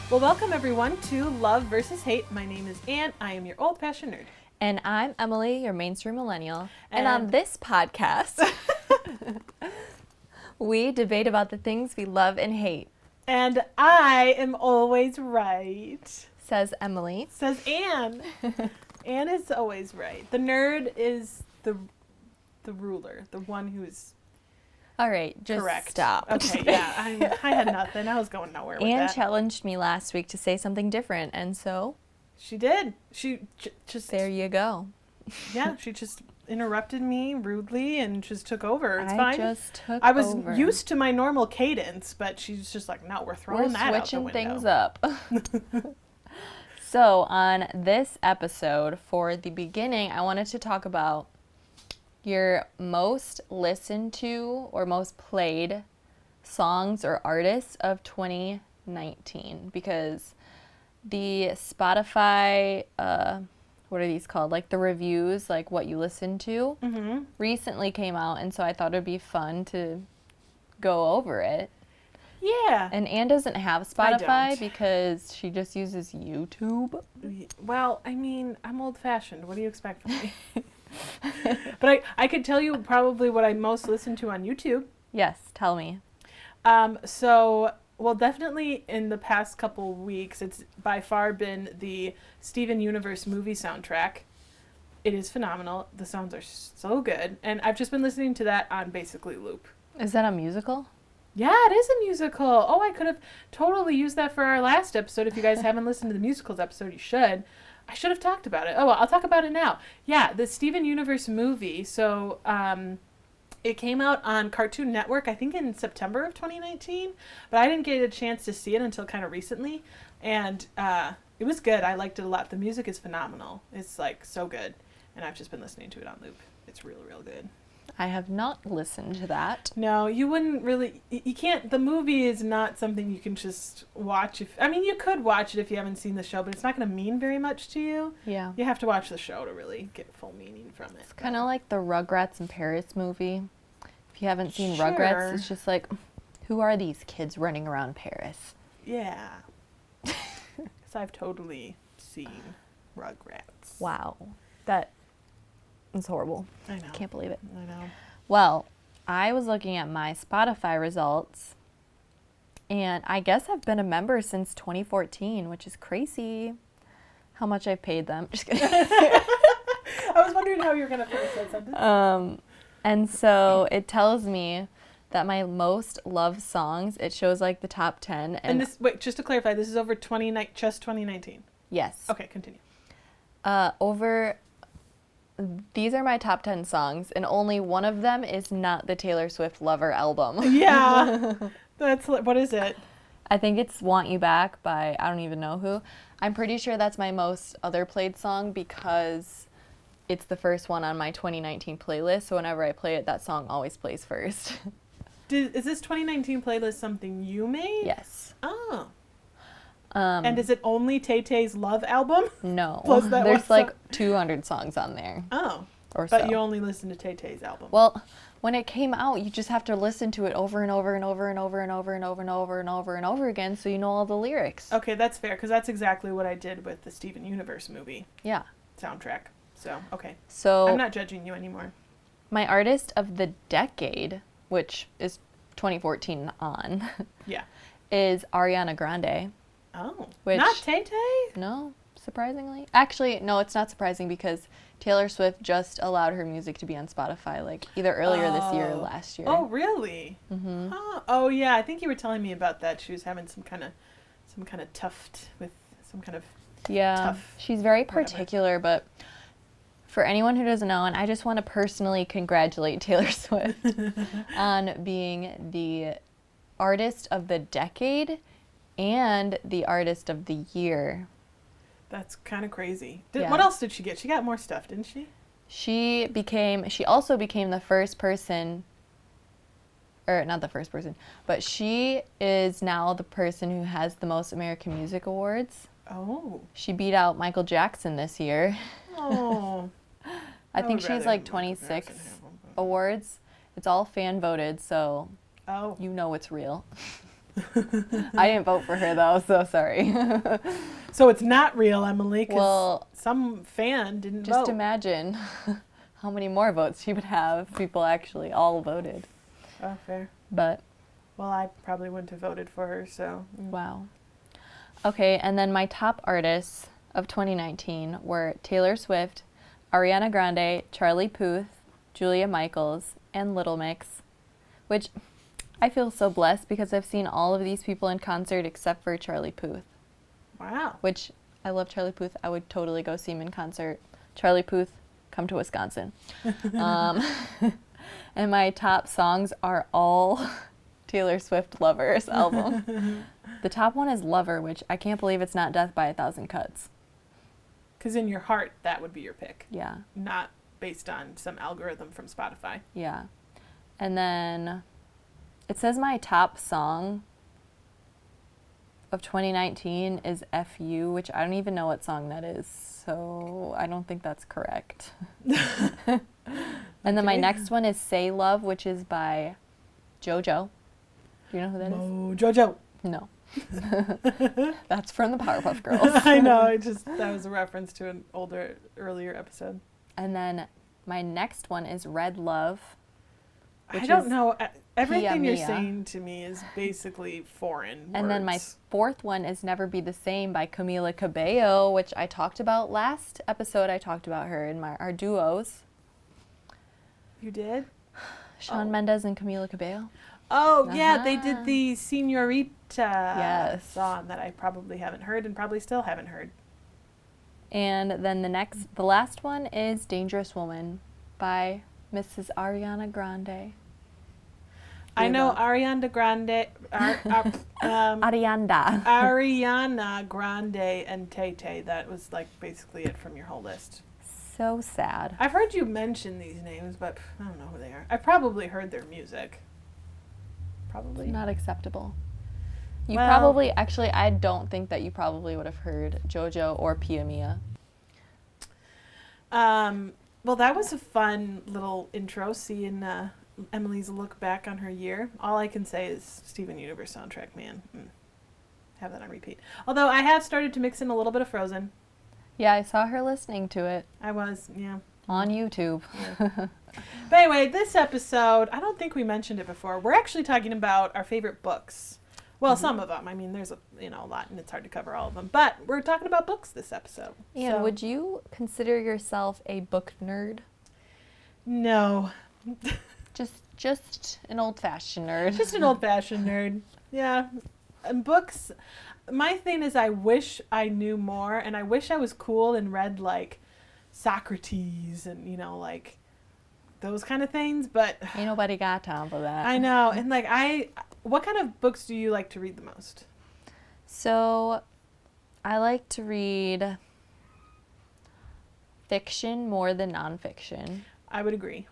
Well, welcome everyone to Love versus Hate. My name is Anne. I am your old-fashioned nerd. And I'm Emily, your mainstream millennial. And on this podcast, we debate about the things we love and hate. And I am always right. Says Emily. Says Anne. Anne is always right. The nerd is the ruler, the one who is all right, just correct. Stop. Okay, yeah, I had nothing. I was going nowhere with Anne that. challenged me last week to say something different, and so... She did. She just... There you go. Yeah, she just interrupted me rudely and just took over. It's fine. I just took I was over. used to my normal cadence, but she's just like, no, we're throwing that out the window. We're switching things up. So on this episode, for the beginning, I wanted to talk about your most listened to or most played songs or artists of 2019, because the Spotify, what are these called? Like the reviews, like what you listen to, recently came out, and so I thought it'd be fun to go over it. Yeah. And Anne doesn't have Spotify because she just uses YouTube. Well, I mean, I'm old-fashioned. What do you expect from me? But I could tell you probably what I most listen to on YouTube. Yes, tell me. Well, definitely in the past couple weeks, it's by far been the Steven Universe movie soundtrack. It is phenomenal. The sounds are so good. And I've just been listening to that on basically loop. Is that a musical? Yeah, it is a musical. Oh, I could have totally used that for our last episode. If you guys haven't listened to the musicals episode, you should. I should have talked about it. Oh, well, I'll talk about it now. Yeah, the Steven Universe movie. So, it came out on Cartoon Network, I think in September of 2019, but I didn't get a chance to see it until kind of recently, and it was good. I liked it a lot. The music is phenomenal. It's like so good, and I've just been listening to it on loop. It's real, real good. I have not listened to that. No, you wouldn't really, you can't, the movie is not something you can just watch. You could watch it if you haven't seen the show, but it's not going to mean very much to you. Yeah. You have to watch the show to really get full meaning from it. It's kind of like the Rugrats in Paris movie. If you haven't seen Sure. Rugrats, it's just like, who are these kids running around Paris? Yeah. So I've totally seen Rugrats. Wow. That is horrible. I know. Can't believe it. I know. Well, I was looking at my Spotify results, and I guess I've been a member since 2014, which is crazy how much I've paid them. Just kidding. I was wondering how you were going to finish that sentence. And so it tells me that my most loved songs, it shows like the top 10. And this, wait, just to clarify, this is over just 2019? Yes. Okay, continue. These are my top 10 songs, and only one of them is not the Taylor Swift Lover album. Yeah. What is it? I think it's Want You Back by I don't even know who. I'm pretty sure that's my most other played song because it's the first one on my 2019 playlist, so whenever I play it, that song always plays first. Is this 2019 playlist something you made? Yes. Oh. And is it only Tay-Tay's Love album? No. Plus that There's one like 200 songs on there. Oh. Or so. But you only listen to Tay-Tay's album. Well, when it came out, you just have to listen to it over and over and over and over and over and over and over and over and over again so you know all the lyrics. Okay, that's fair, because that's exactly what I did with the Steven Universe movie Yeah. soundtrack. So, okay. So I'm not judging you anymore. my artist of the decade, which is 2014 on, Yeah. is Ariana Grande. Oh. Which- Not Tay-Tay? No, surprisingly. Actually, no, it's not surprising because Taylor Swift just allowed her music to be on Spotify, like either earlier this year or last year. Oh, really? Mm-hmm. Oh, yeah. I think you were telling me about that. She was having some kind of tuft with some kind of Yeah, tough she's very whatever. particular, but for anyone who doesn't know, and I just want to personally congratulate Taylor Swift on being the artist of the decade and the artist of the year. That's kind of crazy. Yeah. What else did she get? She got more stuff, didn't she? She also became the first person, or not the first person, but she is now the person who has the most American Music Awards. Oh. She beat out Michael Jackson this year. Oh. I think she has like 26 awards. It's all fan voted, so Oh. you know it's real. I didn't vote for her though, so sorry. So it's not real, Emily, because Well, some fan didn't vote. just imagine how many more votes she would have if people actually all voted. Oh, fair. But Well, I probably wouldn't have voted for her, so. wow. Okay, and then my top artists of 2019 were Taylor Swift, Ariana Grande, Charlie Puth, Julia Michaels, and Little Mix, which I feel so blessed because I've seen all of these people in concert except for Charlie Puth, Wow. which I love Charlie Puth. I would totally go see him in concert. Charlie Puth, come to Wisconsin. And my top songs are all Taylor Swift Lovers album. The top one is Lover, which I can't believe it's not Death by a Thousand Cuts. Because in your heart, that would be your pick. Yeah, Not based on some algorithm from Spotify. yeah. And then it says my top song of 2019 is FU, which I don't even know what song that is, so I don't think that's correct. And then my Okay. next one is Say Love, which is by JoJo. Do you know who that is? Jojo. No. That's from the Powerpuff Girls. I know. That was a reference to an earlier episode. And then my next one is Red Love. I which don't is know. Everything Pia you're Mia. saying to me is basically foreign And then my words. fourth one is Never Be the Same by Camila Cabello, which I talked about last episode. I talked about her in our duos. You did? Shawn Oh. Mendes and Camila Cabello. Oh, yeah, they Uh-huh. did the Senorita Yes. song that I probably haven't heard and probably still haven't heard. And then the last one is Dangerous Woman by Mrs. Ariana Grande. I know Diva. Ariana Grande, Arianda. Ariana Grande and Tay Tay. That was like basically it from your whole list. So sad. I've heard you mention these names, but I don't know who they are. I probably heard their music. Probably. Not acceptable. You Well- probably, actually, I don't think that you probably would have heard JoJo or Pia Mia. Well, that was a fun little intro, seeing Emily's look back on her year. All I can say is Steven Universe soundtrack, man. Have that on repeat. Although I have started to mix in a little bit of Frozen. Yeah, I saw her listening to it I was, yeah. on YouTube. But anyway, this episode, I don't think we mentioned it before. We're actually talking about our favorite books. Well, some of them. I mean, there's a lot, and it's hard to cover all of them. But we're talking about books this episode. And So- would you consider yourself a book nerd? No. Just an old-fashioned nerd. Just an old-fashioned nerd. Yeah. And books, my thing is I wish I knew more, and I wish I was cool and read, like, Socrates and, like, those kind of things, but Ain't nobody got time for that. I know. And, like, what kind of books do you like to read the most? So, I like to read fiction more than nonfiction. I would agree.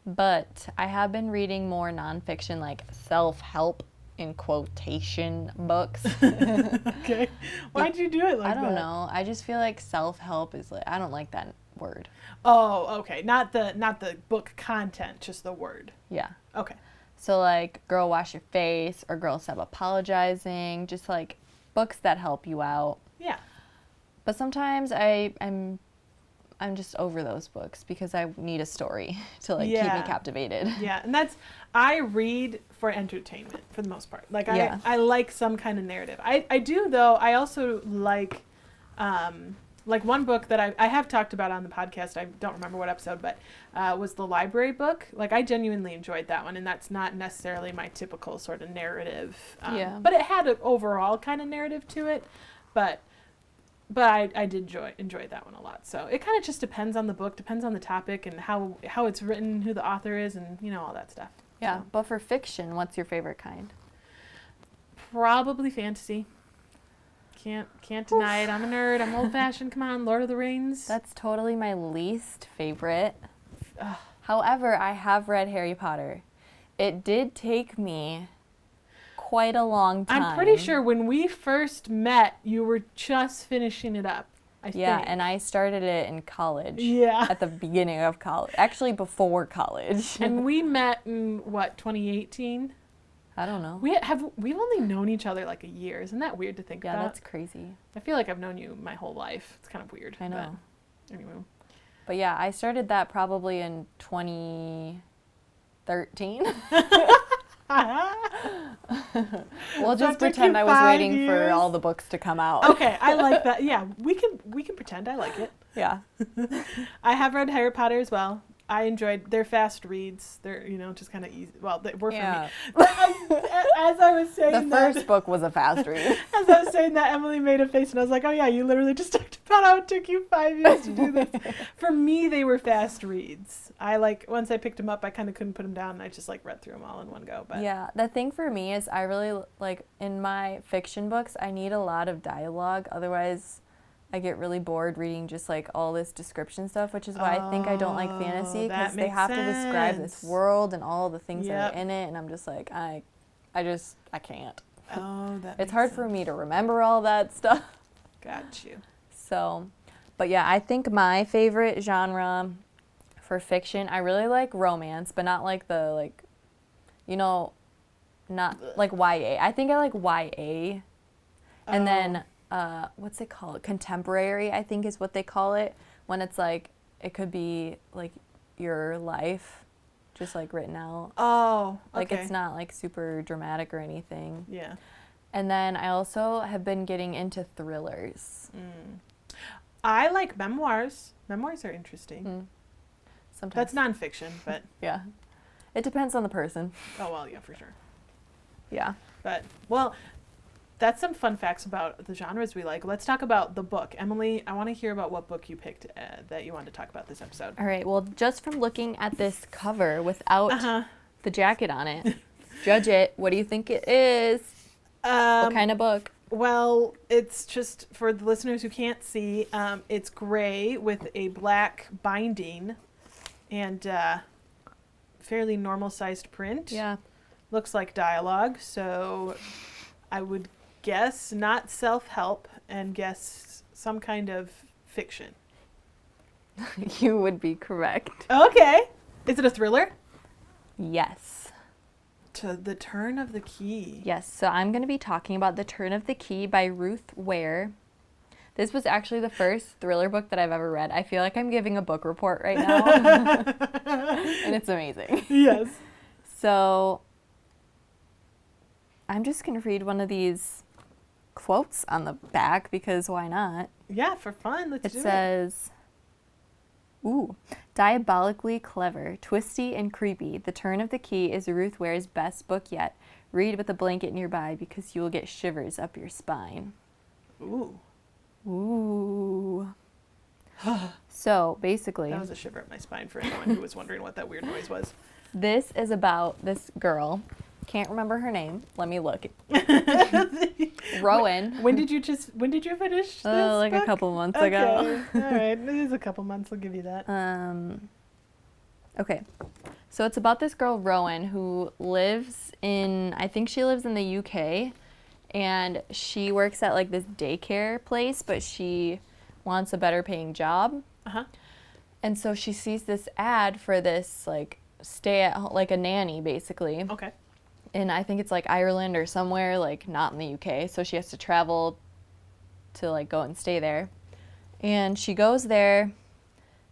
But I have been reading more nonfiction, like self-help in quotation books. Okay. Why'd you do it like I that? don't know. I just feel like self-help is like, I don't like that word. Oh, okay. Not the book content, just the word. Yeah. Okay. So like Girl Wash Your Face or Girl Stop Apologizing, just like books that help you out. Yeah. But sometimes I'm just over those books because I need a story to like keep me Yeah. captivated. Yeah. And I read for entertainment for the most part. Like Yeah. I like some kind of narrative. I do though. I also like one book that I have talked about on the podcast. I don't remember what episode, but was the library book. Like I genuinely enjoyed that one, and that's not necessarily my typical sort of narrative. Yeah. But it had an overall kind of narrative to it. But I did enjoy that one a lot. So it kind of just depends on the book, depends on the topic, and how it's written, who the author is, and all that stuff. Yeah. So, But for fiction, what's your favorite kind? probably fantasy. Can't deny it. I'm a nerd. I'm old fashioned. Come on, Lord of the Rings. That's totally my least favorite. Ugh. However, I have read Harry Potter. It did take me quite a long time. I'm pretty sure when we first met, you were just finishing it up. I Yeah, think. and I started it in college. Yeah. At the beginning of college. Actually, before college. And we met in what, 2018? I don't know. We've only known each other like a year. Isn't that weird to think Yeah, about? that's crazy. I feel like I've known you my whole life. It's kind of weird. I know. But anyway. But yeah, I started that probably in 2013. We'll just pretend I was waiting for all the books to come out. Okay, I like that. Yeah, we can pretend. I like it. Yeah. I have read Harry Potter as well. I enjoyed. They're fast reads. They're just kind of easy. Well, they were for me. As I was saying, the first book was a fast read. As I was saying that, Emily made a face, and I was like, "Oh yeah, you literally just talked about how it took you 5 years to do this." For me, they were fast reads. Once I picked them up, I kind of couldn't put them down. And I just read through them all in one go. But yeah, the thing for me is I really in my fiction books, I need a lot of dialogue. Otherwise, I get really bored reading just all this description stuff, which is why I think I don't like fantasy, because they have to describe this world and all the things that are in it, and I'm just like, I can't. Oh, it's hard for me to remember all that stuff. Got you. So, but yeah, I think my favorite genre for fiction, I really like romance, but not not like YA. I think I like YA. And then what's it called? Contemporary, I think is what they call it, when it's it could be your life just written out. Oh, okay. It's not super dramatic or anything. Yeah. And then I also have been getting into thrillers. I like memoirs. Memoirs are interesting. Sometimes. That's nonfiction, but yeah. It depends on the person. Oh, well, yeah, for sure. Yeah. But, well, that's some fun facts about the genres we like. Let's talk about the book. Emily, I want to hear about what book you picked that you wanted to talk about this episode. All right. Well, just from looking at this cover without the jacket on it, judge it. What do you think it is? What kind of book? Well, it's just, for the listeners who can't see, it's gray with a black binding and fairly normal-sized print. Yeah. Looks like dialogue, so I would guess not self-help and guess some kind of fiction. You would be correct. Okay. Is it a thriller? Yes. To The Turn of the Key. Yes, so I'm going to be talking about The Turn of the Key by Ruth Ware. This was actually the first thriller book that I've ever read. I feel like I'm giving a book report right now. And it's amazing. Yes. So I'm just going to read one of these quotes on the back, because why not? Yeah, for fun. Let's do it. It says, diabolically clever, twisty, and creepy. The Turn of the Key is Ruth Ware's best book yet. Read with a blanket nearby, because you will get shivers up your spine. Ooh. So basically, that was a shiver up my spine for anyone who was wondering what that weird noise was. This is about this girl. Can't remember her name. Let me look. Rowan. When did you finish this book? A couple months ago. All right. It is a couple months. I'll give you that. Okay. So it's about this girl, Rowan, who lives I think she lives in the UK, and she works at this daycare place, but she wants a better paying job. And so she sees this ad for this stay at home, a nanny basically. Okay. And I think it's Ireland or somewhere not in the UK. So she has to travel to go and stay there. And she goes there,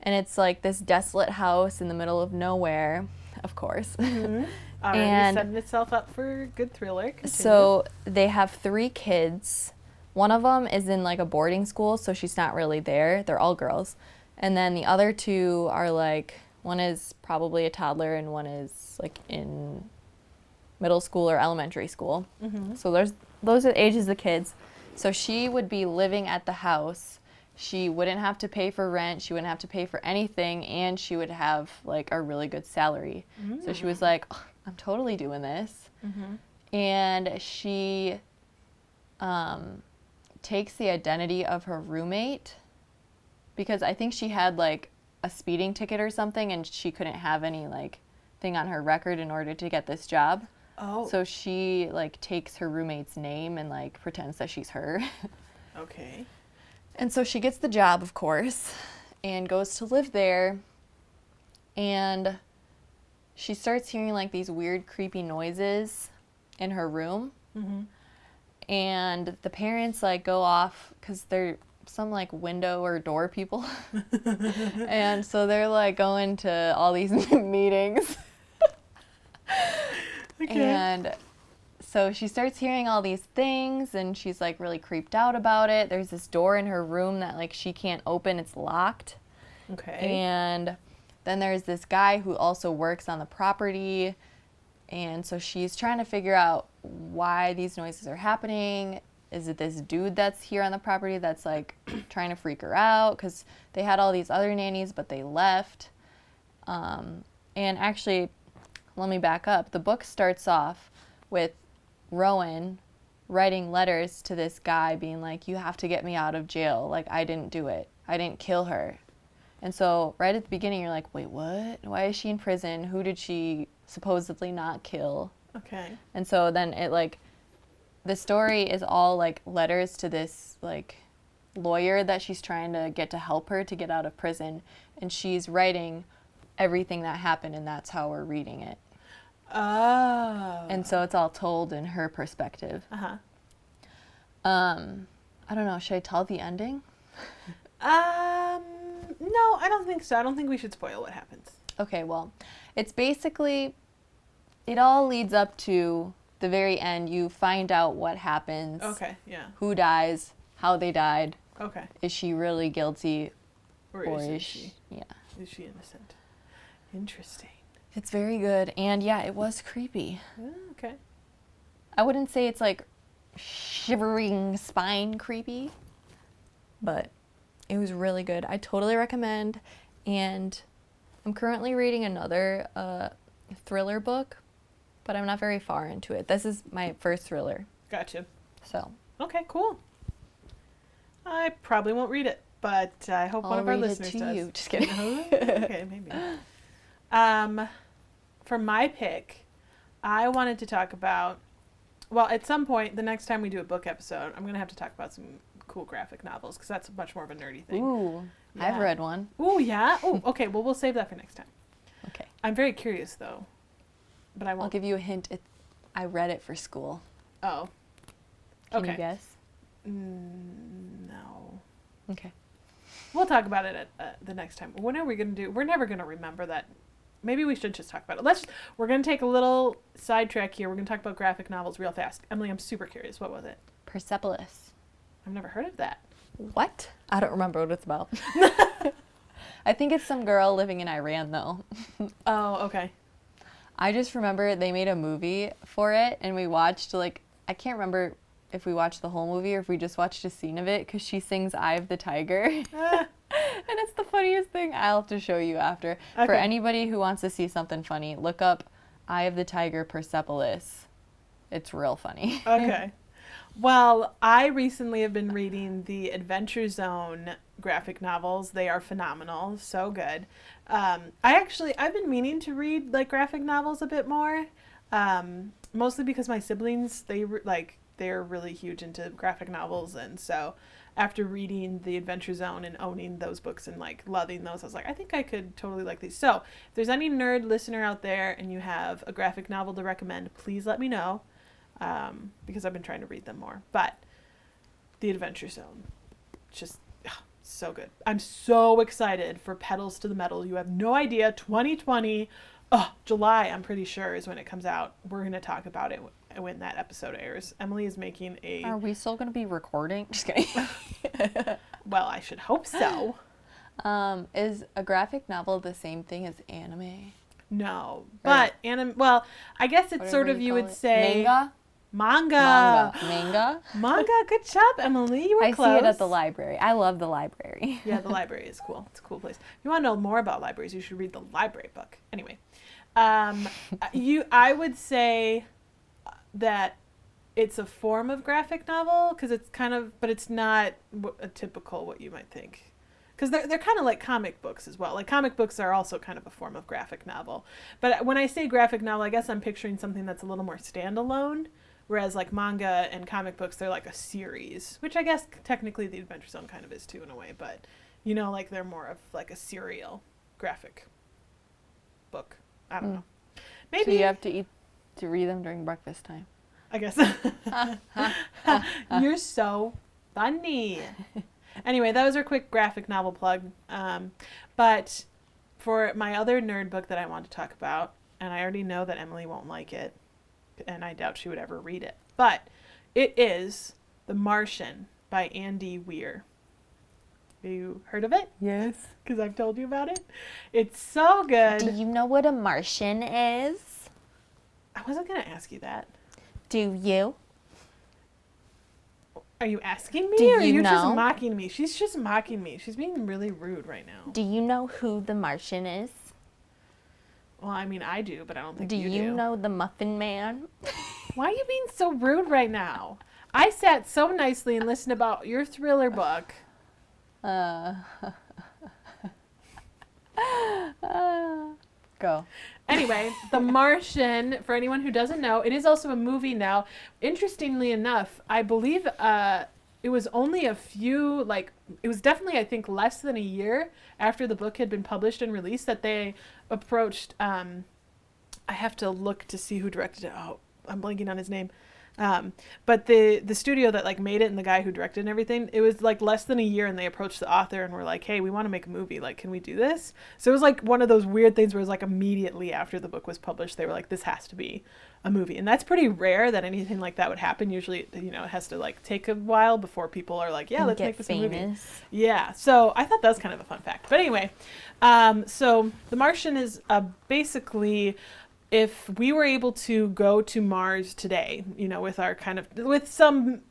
and it's this desolate house in the middle of nowhere, of course. Mm-hmm. And setting itself up for a good thriller. Continue. So they have 3 kids. One of them is in a boarding school, so she's not really there. They're all girls. And then the other 2 are one is probably a toddler and one is in middle school or elementary school. Mm-hmm. So those are the ages of the kids. So she would be living at the house. She wouldn't have to pay for rent. She wouldn't have to pay for anything, and she would have a really good salary. Mm-hmm. So she was like, oh, I'm totally doing this. Mm-hmm. And she takes the identity of her roommate, because I think she had a speeding ticket or something, and she couldn't have any thing on her record in order to get this job. Oh. So she takes her roommate's name and pretends that she's her. Okay. And so she gets the job, of course, and goes to live there. And she starts hearing these weird, creepy noises in her room. Mm-hmm. And the parents like go off because they're some like window or door people. And so they're like going to all these meetings. Okay. And so she starts hearing all these things and she's like really creeped out about it. There's this door in her room that like she can't open, it's locked. Okay. And then there's this guy who also works on the property. And so she's trying to figure out why these noises are happening. Is it this dude that's here on the property that's like trying to freak her out? Because they had all these other nannies, but they left. And actually, let me back up. The book starts off with Rowan writing letters to this guy being like, you have to get me out of jail. Like, I didn't do it. I didn't kill her. And so right at the beginning, you're like, wait, what? Why is she in prison? Who did she supposedly not kill? Okay. And so then it like, the story is all like letters to this like lawyer that she's trying to get to help her to get out of prison. And she's writing everything that happened, and that's how we're reading it. Oh. And so it's all told in her perspective. Uh-huh. I don't know, should I tell the ending? No, I don't think so. I don't think we should spoil what happens. Okay, well, it's basically, it all leads up to the very end. You find out what happens. Okay, yeah. Who dies, how they died. Okay. Is she really guilty? Or is she? Yeah. Is she innocent? Interesting. It's very good. And yeah, it was creepy. Okay. I wouldn't say it's like shivering spine creepy, but it was really good. I totally recommend. And I'm currently reading another thriller book, but I'm not very far into it. This is my first thriller. Gotcha. So. Okay, cool. I probably won't read it, but I hope one of our listeners does. I'll read it to you. Just kidding. Okay, maybe. For my pick, I wanted to talk about, well, at some point, the next time we do a book episode, I'm going to have to talk about some cool graphic novels, because that's much more of a nerdy thing. Ooh, yeah. I've read one. Ooh, yeah? Ooh, okay, well, we'll save that for next time. Okay. I'm very curious, though, but I won't. I'll give you a hint. I read it for school. Oh. Can you guess? No. Okay. We'll talk about it at the next time. When are we going to do? We're never going to remember that. Maybe we should just talk about it. We're going to take a little sidetrack here. We're going to talk about graphic novels real fast. Emily, I'm super curious. What was it? Persepolis. I've never heard of that. What? I don't remember what it's about. I think it's some girl living in Iran, though. Oh, okay. I just remember they made a movie for it, and we watched, like, I can't remember if we watched the whole movie or if we just watched a scene of it, because she sings Eye of the Tiger. And it's the funniest thing. I'll have to show you after. Okay. For anybody who wants to see something funny, look up Eye of the Tiger Persepolis. It's real funny. Okay. Well, I recently have been reading the Adventure Zone graphic novels. They are phenomenal. So good. I've been meaning to read like graphic novels a bit more. Mostly because my siblings, they're really huge into graphic novels, and so after reading the Adventure Zone and owning those books and like loving those, I was like, I think I could totally like these. So if there's any nerd listener out there and you have a graphic novel to recommend, please let me know, because I've been trying to read them more. But the Adventure Zone, just so good. I'm so excited for Petals to the Metal. You have no idea. 2020, July, I'm pretty sure, is when it comes out. We're going to talk about it when that episode airs. Emily is making a... Are we still going to be recording? Just kidding. Well, I should hope so. Is a graphic novel the same thing as anime? No. But, well, I guess it's sort of, you would say... Manga. Manga. Good job, Emily. You were close. I see it at the library. I love the library. Yeah, the library is cool. It's a cool place. If you want to know more about libraries, you should read the library book. Anyway, I would say that it's a form of graphic novel, because it's kind of, but it's not a typical what you might think. Because they're kind of like comic books as well. Like comic books are also kind of a form of graphic novel. But when I say graphic novel, I guess I'm picturing something that's a little more standalone. Whereas like manga and comic books, they're like a series, which I guess technically the Adventure Zone kind of is too in a way. But, like they're more of like a serial graphic book. I don't know. Maybe. So you have to read them during breakfast time. I guess. You're so funny. Anyway, that was our quick graphic novel plug. But for my other nerd book that I want to talk about, and I already know that Emily won't like it, and I doubt she would ever read it, but it is The Martian by Andy Weir. Have you heard of it? Yes. Because I've told you about it. It's so good. Do you know what a Martian is? I wasn't going to ask you that. Do you? Are you asking me, Do or are you you just know? mocking me? She's just mocking me. She's being really rude right now. Do you know who the Martian is? Well, I mean, I do, but I don't think Do you you do. know the Muffin Man? Why are you being so rude right now? I sat so nicely and listened about your thriller book. Go. Anyway, The Martian, for anyone who doesn't know, it is also a movie now. Interestingly enough, I believe it was only a few, it was definitely, I think, less than a year after the book had been published and released that they approached, I have to look to see who directed it. Oh, I'm blanking on his name. But the studio that made it and the guy who directed and everything, it was less than a year, and they approached the author and were like, hey, we want to make a movie. Can we do this? So it was one of those weird things where it was immediately after the book was published, they were like, this has to be a movie. And that's pretty rare that anything like that would happen. Usually, it has to take a while before people are like, yeah, let's make this a movie. Yeah. So I thought that was kind of a fun fact. But anyway, so The Martian is basically, if we were able to go to Mars today, with our with some,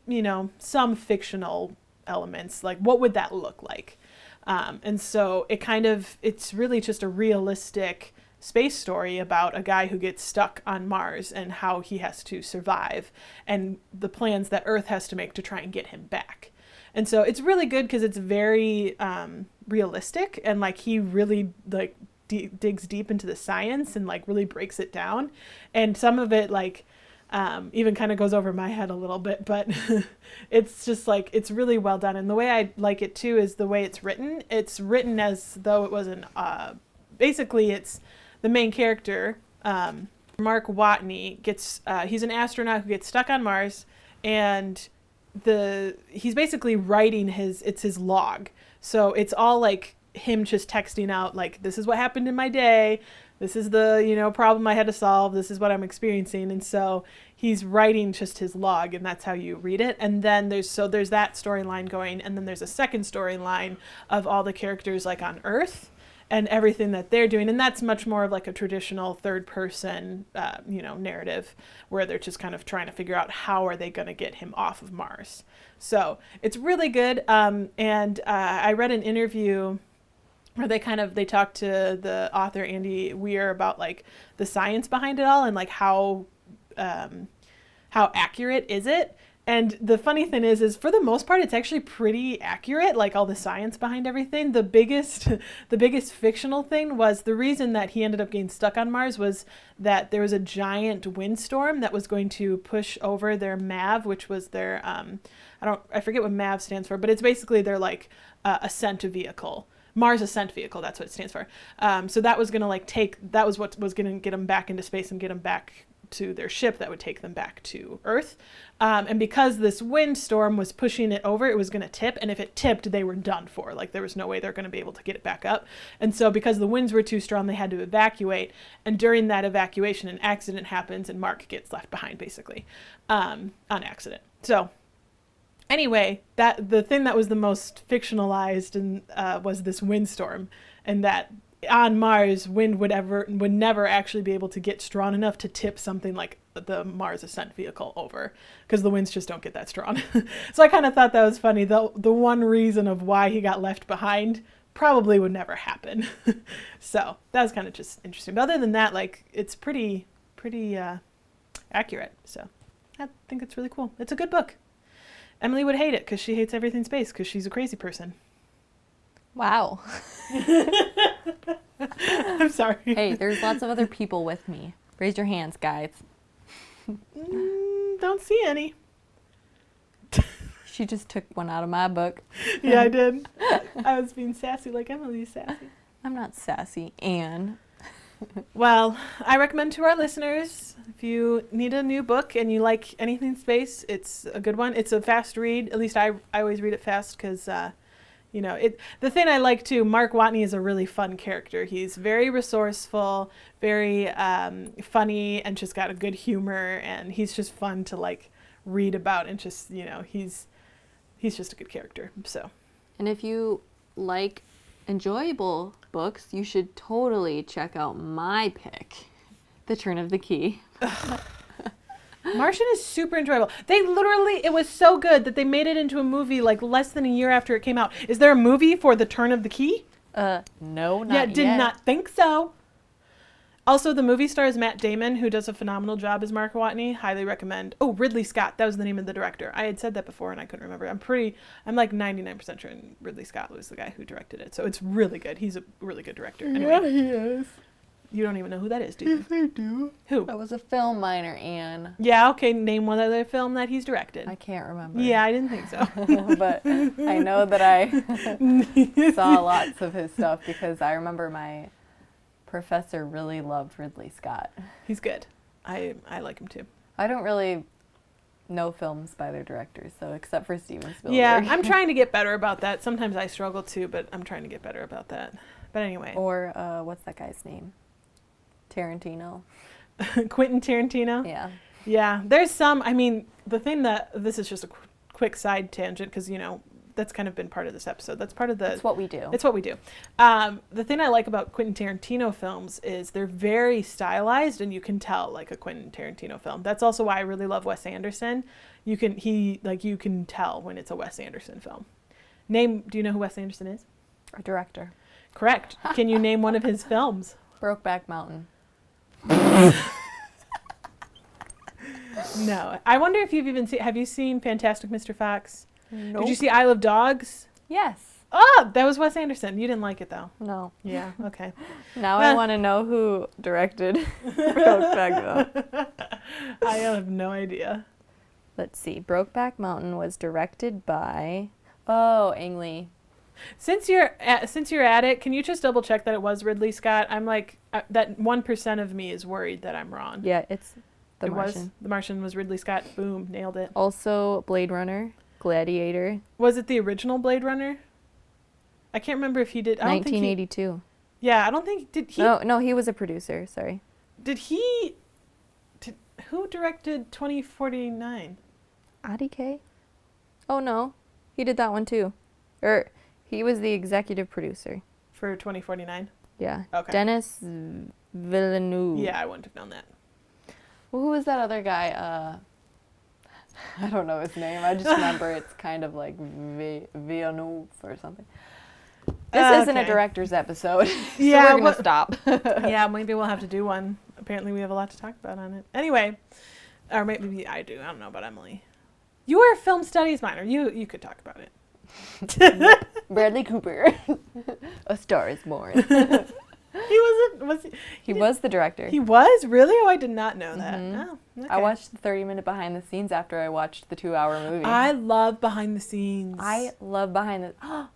some fictional elements, what would that look like? And so it's really just a realistic space story about a guy who gets stuck on Mars and how he has to survive and the plans that Earth has to make to try and get him back. And so it's really good because it's very realistic, and he really digs deep into the science and really breaks it down, and some of it even kind of goes over my head a little bit, but it's just it's really well done. And the way I like it too is the way it's written. It's written as though it was basically it's the main character, Mark Watney, he's an astronaut who gets stuck on Mars, and he's basically writing his log. So it's all him just texting out this is what happened in my day, this is the problem I had to solve, this is what I'm experiencing. And so he's writing just his log, and that's how you read it. And then there's that storyline going, and then there's a second storyline of all the characters on Earth and everything that they're doing, and that's much more of a traditional third person narrative, where they're just kind of trying to figure out how are they going to get him off of Mars. So it's really good. And I read an interview where they talked to the author Andy Weir about the science behind it all, and how accurate is it. And the funny thing is for the most part, it's actually pretty accurate, all the science behind everything. The biggest fictional thing was the reason that he ended up getting stuck on Mars was that there was a giant windstorm that was going to push over their MAV, which was their, I forget what MAV stands for, but it's basically their ascent vehicle. Mars Ascent Vehicle, that's what it stands for. So that was going to that was what was going to get them back into space and get them back to their ship that would take them back to Earth. And because this windstorm was pushing it over, it was going to tip. And if it tipped, they were done for. There was no way they're going to be able to get it back up. And so because the winds were too strong, they had to evacuate. And during that evacuation, an accident happens, and Mark gets left behind, basically, on accident. So anyway, the thing that was the most fictionalized and was this windstorm, and that on Mars, wind would never actually be able to get strong enough to tip something like the Mars Ascent Vehicle over, because the winds just don't get that strong. So I kind of thought that was funny. The one reason of why he got left behind probably would never happen. So that was kind of just interesting. But other than that, it's pretty accurate. So I think it's really cool. It's a good book. Emily would hate it because she hates everything space because she's a crazy person. Wow. I'm sorry. Hey, there's lots of other people with me. Raise your hands, guys. Don't see any. She just took one out of my book. Yeah, I did. I was being sassy like Emily's sassy. I'm not sassy, Anne. Well, I recommend to our listeners, if you need a new book and you like anything space, it's a good one. It's a fast read. At least I always read it fast because, the thing I like too, Mark Watney is a really fun character. He's very resourceful, very funny, and just got a good humor, and he's just fun to like read about, and just, he's just a good character. So. And if you like enjoyable books, you should totally check out my pick, The Turn of the Key. Martian is super enjoyable. It was so good that they made it into a movie like less than a year after it came out. Is there a movie for The Turn of the Key? No, not yet. Did not think so. Also, the movie stars Matt Damon, who does a phenomenal job as Mark Watney. Highly recommend. Oh, Ridley Scott. That was the name of the director. I had said that before and I couldn't remember. I'm like 99% sure Ridley Scott was the guy who directed it. So it's really good. He's a really good director. Anyway, Yeah, he is. You don't even know who that is, do you? Yes, I do. Who? I was a film minor, Anne. Yeah, okay. Name one other film that he's directed. I can't remember. Yeah, I didn't think so. But I know that I saw lots of his stuff because I remember my professor really loved Ridley Scott. He's good. I like him too. I don't really know films by their directors, so except for Steven Spielberg. Yeah, I'm trying to get better about that. Sometimes I struggle too, but I'm trying to get better about that. But anyway. Or what's that guy's name? Tarantino. Quentin Tarantino? Yeah. Yeah, there's some, this is just a quick side tangent because, that's kind of been part of this episode. That's part of the... It's what we do. It's what we do. The thing I like about Quentin Tarantino films is they're very stylized and you can tell like a Quentin Tarantino film. That's also why I really love Wes Anderson. You can tell when it's a Wes Anderson film. Do you know who Wes Anderson is? A director. Correct. Can you name one of his films? Brokeback Mountain. No. I wonder if have you seen Fantastic Mr. Fox? Nope. Did you see Isle of Dogs? Yes. Oh, that was Wes Anderson. You didn't like it though. No. Yeah, okay. Now I want to know who directed Brokeback Mountain. I have no idea. Let's see. Brokeback Mountain was directed by... Oh, Ang Lee. Since you're at it, can you just double check that it was Ridley Scott? I'm like, that 1% of me is worried that I'm wrong. Yeah, it's The Martian. Was. The Martian was Ridley Scott. Boom, nailed it. Also Blade Runner, Gladiator. Was it the original Blade Runner? I can't remember if he did. 1982. I don't think, did he? No, he was a producer, sorry. Who directed 2049? Adi K? Oh, no. He did that one too. He was the executive producer. For 2049? Yeah. Okay. Dennis Villeneuve. Yeah, I wouldn't have known that. Well, who was that other guy? I don't know his name. I just remember it's kind of like Villeneuve or something. This isn't a director's episode, so we're going to stop. Yeah, maybe we'll have to do one. Apparently we have a lot to talk about on it. Anyway, or maybe I do. I don't know about Emily. You were a film studies minor. You could talk about it. Bradley Cooper. A Star is Born. He was the director. He was? Really? Oh, I did not know that. Mm-hmm. Oh, okay. I watched the 30-minute behind the scenes after I watched the 2-hour movie. I love behind the scenes. I love behind the... Oh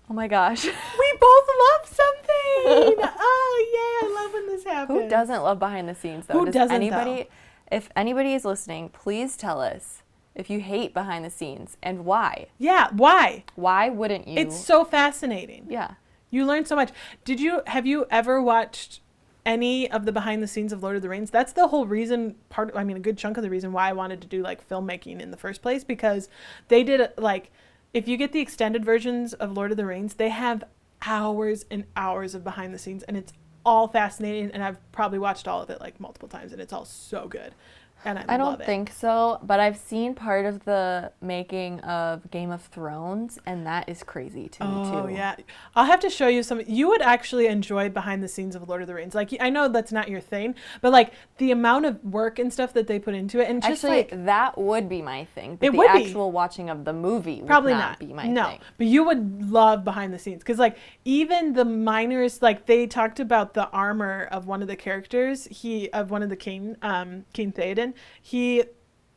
my gosh. We both love something. Oh, yay. I love when this happens. Who doesn't love behind the scenes, though? Who doesn't, though? If anybody is listening, please tell us if you hate behind the scenes and why. Yeah, why? Why wouldn't you? It's so fascinating. Yeah. You learn so much. Have you ever watched any of the behind the scenes of Lord of the Rings? That's the whole reason, a good chunk of the reason why I wanted to do like filmmaking in the first place, because they did like, if you get the extended versions of Lord of the Rings, they have hours and hours of behind the scenes, and it's all fascinating, and I've probably watched all of it like multiple times, and it's all so good. And I don't love it. think so, but I've seen part of the making of Game of Thrones, and that is crazy to me too. Oh yeah, I'll have to show you some. You would actually enjoy behind the scenes of Lord of the Rings. Like, I know that's not your thing, but like the amount of work and stuff that they put into it, and just actually, like that would be my thing. But it the would actual watching of the movie would probably not be my no, thing. but you would love behind the scenes, because like even the miners, like they talked about the armor of one of the characters. Of one of the King Theoden.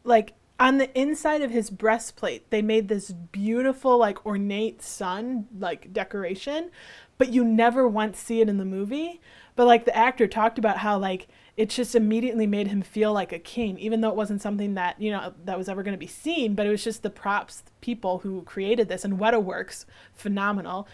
Like on the inside of his breastplate, they made this beautiful like ornate sun like decoration but you never once see it in the movie. But like the actor talked about how like it just immediately made him feel like a king, even though it wasn't something that, you know, that was ever going to be seen, but it was just the props people who created this, and Weta Works, phenomenal.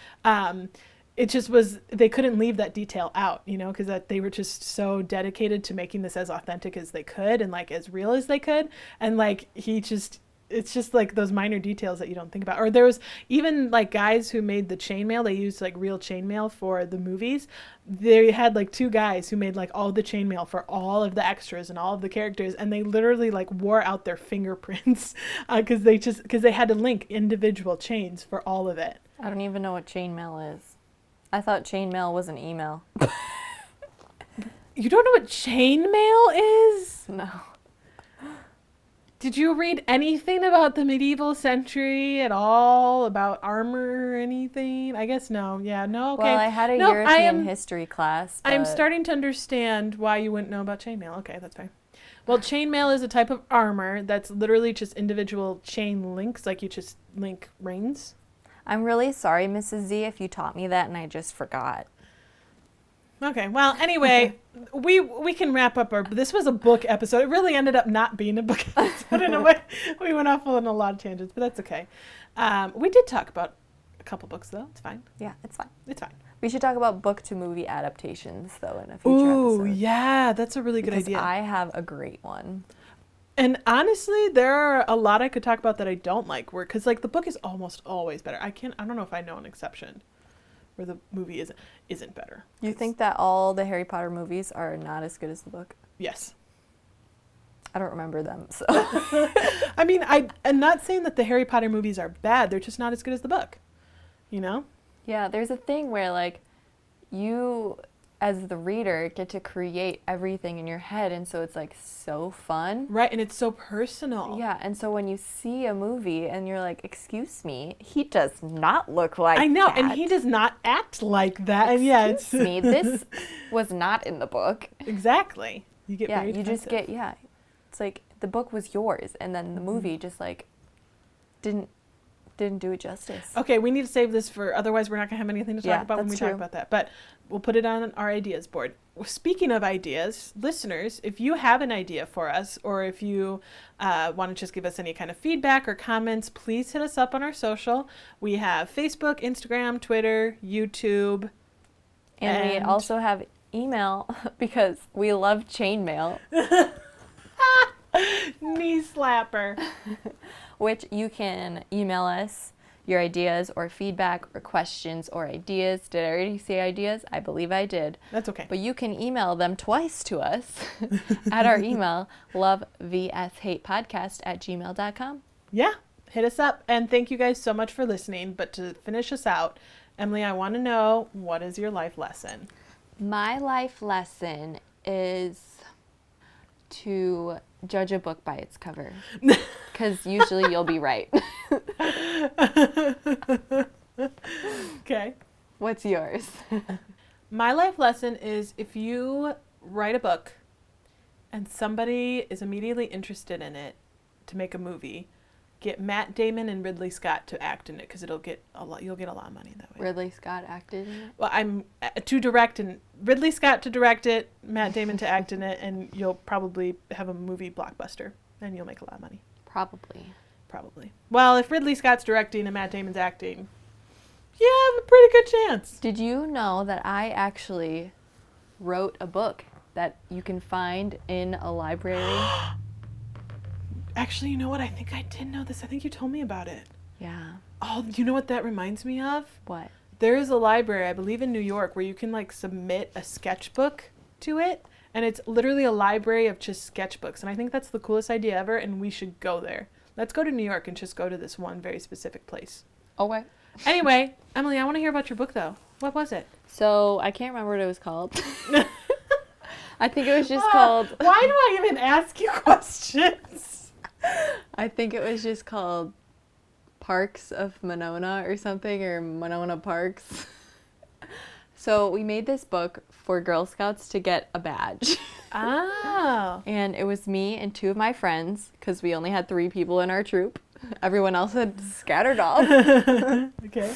It just was, they couldn't leave that detail out, you know, because that they were just so dedicated to making this as authentic as they could and like as real as they could. And like it's just like those minor details that you don't think about. Or there was even like guys who made the chainmail. They used like real chainmail for the movies. They had like 2 guys who made like all the chainmail for all of the extras and all of the characters, and they literally like wore out their fingerprints because they had to link individual chains for all of it. I don't even know what chainmail is. I thought chainmail was an email. You don't know what chainmail is? No. Did you read anything about the medieval century at all? About armor or anything? I guess no. Yeah, no, okay. Well, I had a European history class. I'm starting to understand why you wouldn't know about chainmail. Okay, that's fine. Well, chainmail is a type of armor that's literally just individual chain links, like you just link rings. I'm really sorry, Mrs. Z, if you taught me that and I just forgot. Okay, well, anyway, we can wrap up this was a book episode. It really ended up not being a book episode in a way. We went off on a lot of tangents, but that's okay. We did talk about a couple books, though. It's fine. Yeah, it's fine. It's fine. We should talk about book-to-movie adaptations, though, in a future episode. Ooh, yeah, that's a really good idea. I have a great one. And honestly, there are a lot I could talk about that I don't like, because like the book is almost always better. I don't know if I know an exception where the movie isn't better. You think that all the Harry Potter movies are not as good as the book? Yes. I don't remember them, so. I mean, I'm not saying that the Harry Potter movies are bad. They're just not as good as the book, you know? Yeah, there's a thing where like you as the reader get to create everything in your head, and so it's like so fun. Right, and it's so personal. Yeah, and so when you see a movie and you're like, excuse me, he does not look like that. I know, and he does not act like that. And yeah, it's me, this was not in the book. Exactly. You get very you defensive. just get it's like the book was yours, and then the movie just like didn't do it justice. Okay, we need to save this for, otherwise we're not going to have anything to talk about when we talk about that. But we'll put it on our ideas board. Speaking of ideas, listeners, if you have an idea for us, or if you want to just give us any kind of feedback or comments, please hit us up on our social. We have Facebook, Instagram, Twitter, YouTube. And we also have email because we love chainmail. Knee slapper. Which you can email us your ideas or feedback or questions or ideas. Did I already say ideas? I believe I did. That's okay. But you can email them twice to us at our email, lovevshatepodcast@gmail.com. Yeah, hit us up. And thank you guys so much for listening. But to finish us out, Emily, I want to know, what is your life lesson? My life lesson is to judge a book by its cover. Because usually you'll be right. Okay. What's yours? My life lesson is, if you write a book and somebody is immediately interested in it to make a movie, get Matt Damon and Ridley Scott to act in it, because you'll get a lot of money that way. Ridley Scott acted in it? Well, I'm to direct, and Ridley Scott to direct it, Matt Damon to act in it, and you'll probably have a movie blockbuster, and you'll make a lot of money. Probably. Well, if Ridley Scott's directing and Matt Damon's acting, you have a pretty good chance. Did you know that I actually wrote a book that you can find in a library? Actually, you know what? I think I did know this. I think you told me about it. Yeah. Oh, you know what that reminds me of? What? There is a library, I believe in New York, where you can like submit a sketchbook to it. And it's literally a library of just sketchbooks. And I think that's the coolest idea ever. And we should go there. Let's go to New York and just go to this one very specific place. Okay. Anyway, Emily, I want to hear about your book, though. What was it? So, I can't remember what it was called. I think it was just called... Why do I even ask you questions? I think it was just called Parks of Monona or something, or Monona Parks. So, we made this book for Girl Scouts to get a badge. Oh. And it was me and 2 of my friends, because we only had 3 people in our troop. Everyone else had scattered off. Okay.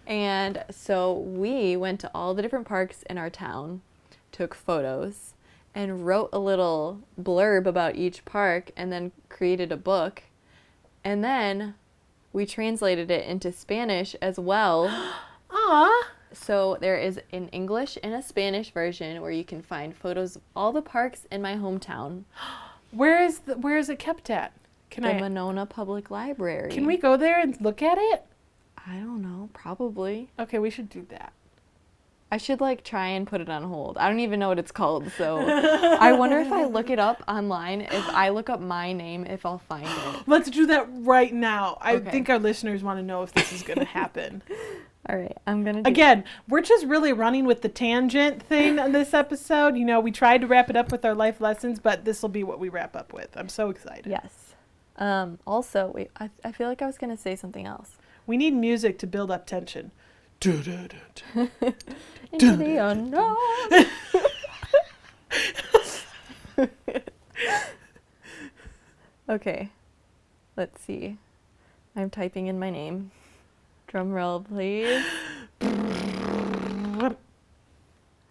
And so we went to all the different parks in our town, took photos, and wrote a little blurb about each park, and then created a book. And then we translated it into Spanish as well. Aw. So there is an English and a Spanish version where you can find photos of all the parks in my hometown. Where is it kept at? The Monona Public Library. Can we go there and look at it? I don't know, probably. Okay, we should do that. I should like try and put it on hold. I don't even know what it's called, so I wonder if I look it up online, if I look up my name, if I'll find it. Let's do that right now. I Okay. think our listeners want to know if this is going to happen. All right, I'm going to Again, we're just really running with the tangent thing on this episode. You know, we tried to wrap it up with our life lessons, but this will be what we wrap up with. I'm so excited. Yes. Also, wait, I feel like I was going to say something else. We need music to build up tension. Into the unknown. Okay, let's see. I'm typing in my name. Drum roll, please.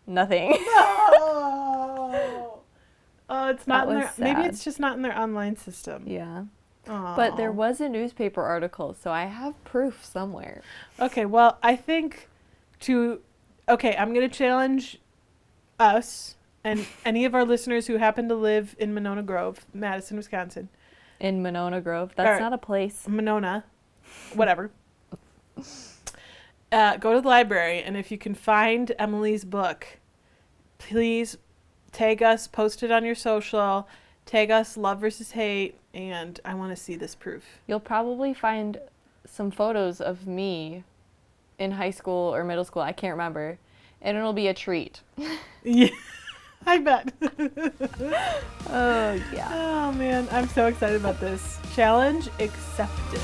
Nothing. Oh, it's not That in was their. Maybe sad. it's just not in their online system. Yeah. Aw. But there was a newspaper article, so I have proof somewhere. Okay, well, I think I'm going to challenge us and any of our listeners who happen to live in Monona Grove, Madison, Wisconsin. In Monona Grove. That's Alright. not a place. Monona, whatever. Go to the library, and if you can find Emily's book, please tag us, post it on your social, tag us Love versus Hate, and I want to see this proof. You'll probably find some photos of me in high school or middle school. I can't remember. And it'll be a treat. Yeah, I bet. Oh, yeah. Oh, man, I'm so excited about this. Challenge accepted.